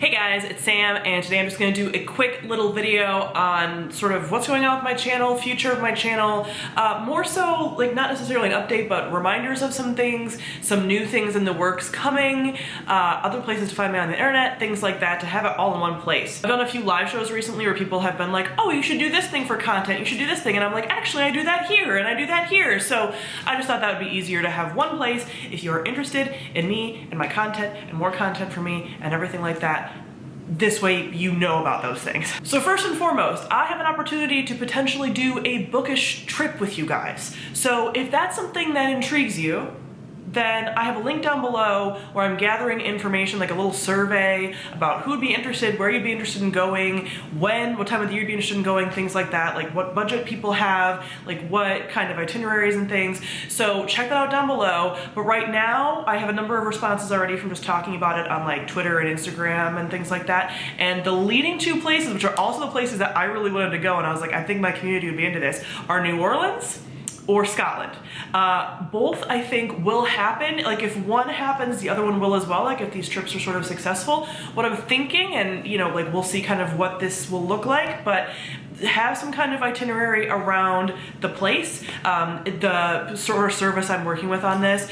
Hey guys, it's Sam, and today I'm just going to do a quick little video on sort of what's going on with my channel, future of my channel, more so like not necessarily an update, but reminders of some things, some new things in the works coming, other places to find me on the internet, things like that, to have it all in one place. I've done a few live shows recently where people have been like, oh, you should do this thing for content, you should do this thing, and I'm like, actually I do that here, and I do that here, so I just thought that would be easier to have one place if you're interested in me and my content and more content for me and everything like that. This way you know about those things. So first and foremost, I have an opportunity to potentially do a bookish trip with you guys. So if that's something that intrigues you, then I have a link down below where I'm gathering information, like a little survey about who would be interested, where you'd be interested in going, when, what time of the year you'd be interested in going, things like that, like what budget people have, like what kind of itineraries and things. So check that out down below. But right now, I have a number of responses already from just talking about it on like Twitter and Instagram and things like that. And the leading two places, which are also the places that I really wanted to go, and I was like, I think my community would be into this, are New Orleans or Scotland. Both I think will happen. Like if one happens, the other one will as well, like if these trips are sort of successful. What I'm thinking, and you know, like we'll see kind of what this will look like, but have some kind of itinerary around the place. The sort of service I'm working with on this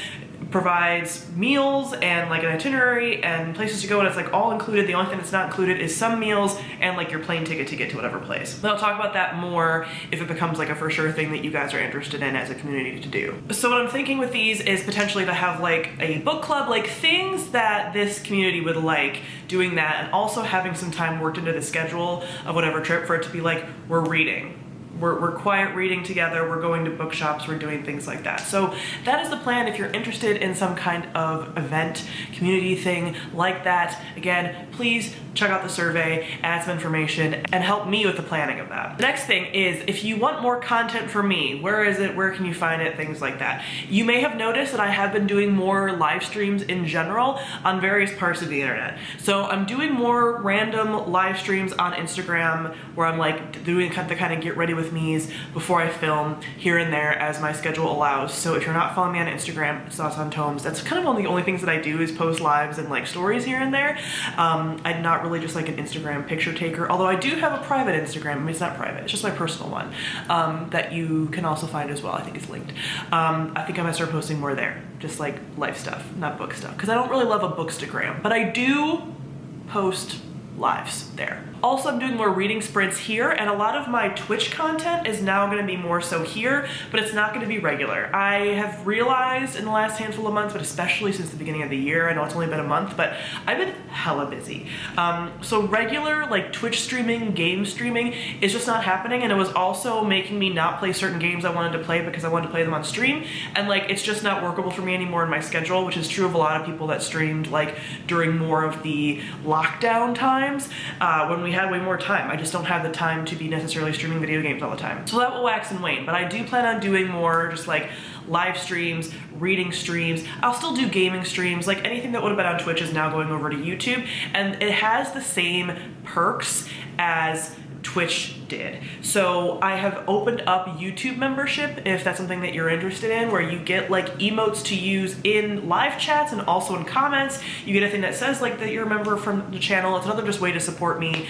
provides meals and like an itinerary and places to go, and it's like all included. The only thing that's not included is some meals and like your plane ticket to get to whatever place. But I'll talk about that more if it becomes like a for sure thing that you guys are interested in as a community to do. So what I'm thinking with these is potentially to have like a book club, like things that this community would like, doing that, and also having some time worked into the schedule of whatever trip for it to be like, we're reading. We're quiet reading together, we're going to bookshops, we're doing things like that. So that is the plan if you're interested in some kind of event, community thing like that. Again, please check out the survey, add some information, and help me with the planning of that. The next thing is, if you want more content from me, where is it, where can you find it, things like that. You may have noticed that I have been doing more live streams in general on various parts of the internet. So I'm doing more random live streams on Instagram where I'm like doing the kind of get ready with me's before I film here and there as my schedule allows. So if you're not following me on Instagram, it's Thoughts on Tomes. That's kind of one of the only things that I do is post lives and like stories here and there. I'm not really just like an Instagram picture taker, although I do have a private Instagram. I mean, it's not private, it's just my personal one that you can also find as well. I think it's linked. I think I'm gonna start posting more there, just like life stuff, not book stuff, because I don't really love a bookstagram, but I do post lives there. Also, I'm doing more reading sprints here, and a lot of my Twitch content is now going to be more so here, but it's not going to be regular. I have realized in the last handful of months, but especially since the beginning of the year, I know it's only been a month, but I've been hella busy. So regular like Twitch streaming, game streaming is just not happening, and it was also making me not play certain games I wanted to play because I wanted to play them on stream, and like it's just not workable for me anymore in my schedule, which is true of a lot of people that streamed like during more of the lockdown times when we had way more time. I just don't have the time to be necessarily streaming video games all the time. So that will wax and wane, but I do plan on doing more just like live streams, reading streams. I'll still do gaming streams. Like anything that would have been on Twitch is now going over to YouTube, and it has the same perks as Twitch did. So I have opened up YouTube membership if that's something that you're interested in, where you get like emotes to use in live chats and also in comments. You get a thing that says like that you're a member from the channel. It's another just way to support me.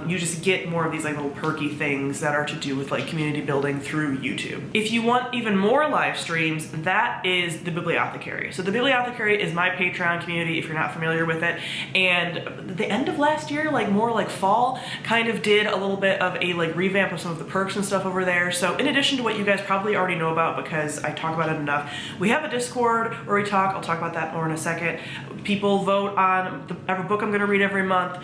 You just get more of these like little perky things that are to do with like community building through YouTube. If you want even more live streams, that is the Bibliothecary. So the Bibliothecary is my Patreon community if you're not familiar with it. And the end of last year, like more like fall, kind of did a little bit of a like revamp of some of the perks and stuff over there. So in addition to what you guys probably already know about because I talk about it enough, we have a Discord where we talk. I'll talk about that more in a second. People vote on every book I'm going to read every month,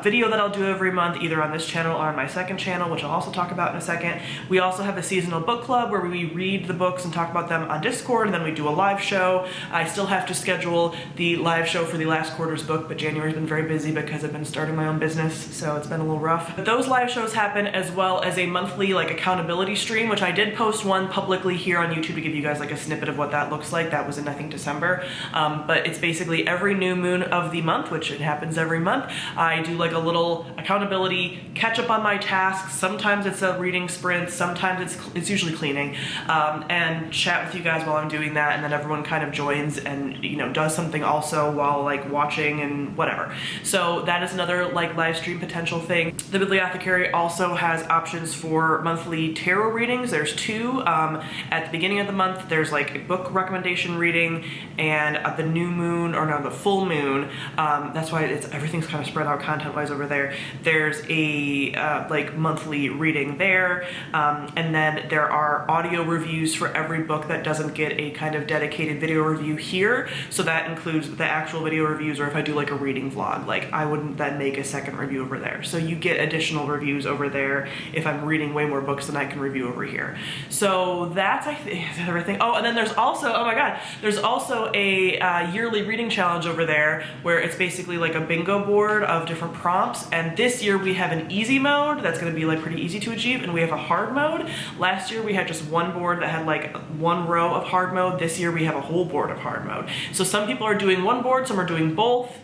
video that I'll do every month, either on this channel or on my second channel, which I'll also talk about in a second. We also have a seasonal book club where we read the books and talk about them on Discord, and then we do a live show. I still have to schedule the live show for the last quarter's book, but January's been very busy because I've been starting my own business, so it's been a little rough. But those live shows happen happen, as well as a monthly like accountability stream, which I did post one publicly here on YouTube to give you guys like a snippet of what that looks like. That was in, I think, December. But it's basically every new moon of the month, which it happens every month, I do like a little accountability, catch up on my tasks. Sometimes it's a reading sprint, sometimes it's usually cleaning, and chat with you guys while I'm doing that, and then everyone kind of joins and, you know, does something also while like watching and whatever. So that is another like live stream potential thing. The Bibliothecary also has options for monthly tarot readings. There's two. At the beginning of the month, there's like a book recommendation reading, and at the new moon, or no, the full moon, that's why everything's kind of spread out content-wise over there. There's a like monthly reading there, and then there are audio reviews for every book that doesn't get a kind of dedicated video review here. So that includes the actual video reviews, or if I do like a reading vlog, like I wouldn't then make a second review over there. So you get additional reviews over there if I'm reading way more books than I can review over here. So that's, I think, everything. Oh, and then there's also, oh my God, there's also a yearly reading challenge over there where it's basically like a bingo board of different prompts. And this year we have an easy mode that's gonna be like pretty easy to achieve, and we have a hard mode. Last year we had just one board that had like one row of hard mode. This year we have a whole board of hard mode. So some people are doing one board, some are doing both.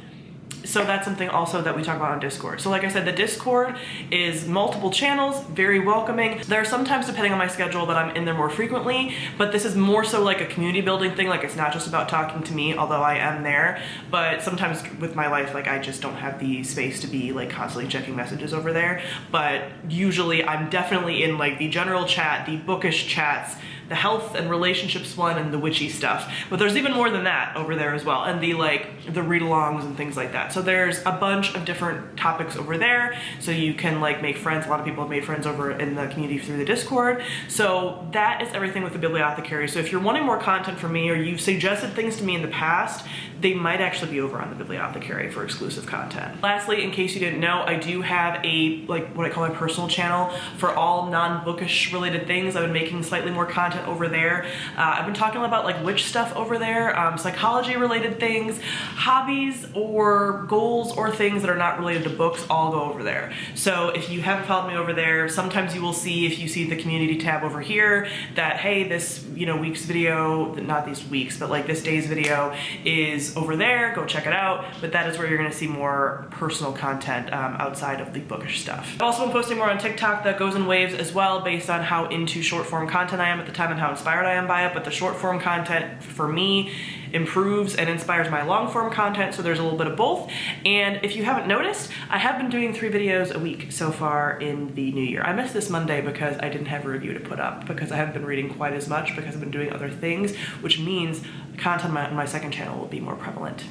So that's something also that we talk about on Discord. So like I said, the Discord is multiple channels, very welcoming. There are sometimes, depending on my schedule, that I'm in there more frequently, but this is more so like a community building thing. Like, it's not just about talking to me, although I am there, but sometimes with my life, like I just don't have the space to be like constantly checking messages over there. But usually I'm definitely in like the general chat, the bookish chats, the health and relationships one, and the witchy stuff. But there's even more than that over there as well, and the read-alongs and things like that. So there's a bunch of different topics over there, so you can like make friends. A lot of people have made friends over in the community through the Discord. So that is everything with the Bibliothecary. So if you're wanting more content from me, or you've suggested things to me in the past, they might actually be over on the Bibliothecary for exclusive content. Lastly, in case you didn't know, I do have a like what I call my personal channel for all non-bookish related things. I've been making slightly more content over there. I've been talking about like witch stuff over there, psychology related things, hobbies or goals or things that are not related to books, all go over there. So if you haven't followed me over there, sometimes you will see, if you see the community tab over here, that hey, this, you know, week's video, not these weeks, but like this day's video is over there, go check it out. But that is where you're gonna see more personal content outside of the bookish stuff. I've also been posting more on TikTok. That goes in waves as well, based on how into short form content I am at the time and how inspired I am by it. But the short form content for me improves and inspires my long form content, so there's a little bit of both. And if you haven't noticed, I have been doing 3 videos a week so far in the new year. I missed this Monday because I didn't have a review to put up, because I haven't been reading quite as much, because I've been doing other things, which means content on my second channel will be more prevalent.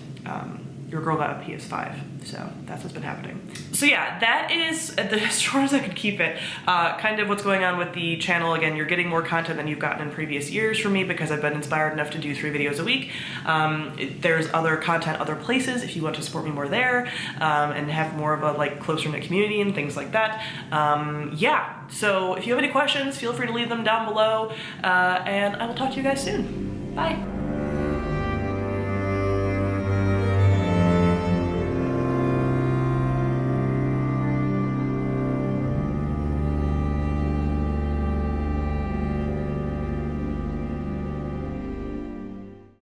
Your girl got a PS5, so that's what's been happening. So yeah, that is, as short as I could keep it, kind of what's going on with the channel. Again, you're getting more content than you've gotten in previous years from me, because I've been inspired enough to do 3 videos a week. There's other content other places if you want to support me more there, and have more of a like closer knit community and things like that. Yeah, so if you have any questions, feel free to leave them down below, and I will talk to you guys soon. Bye.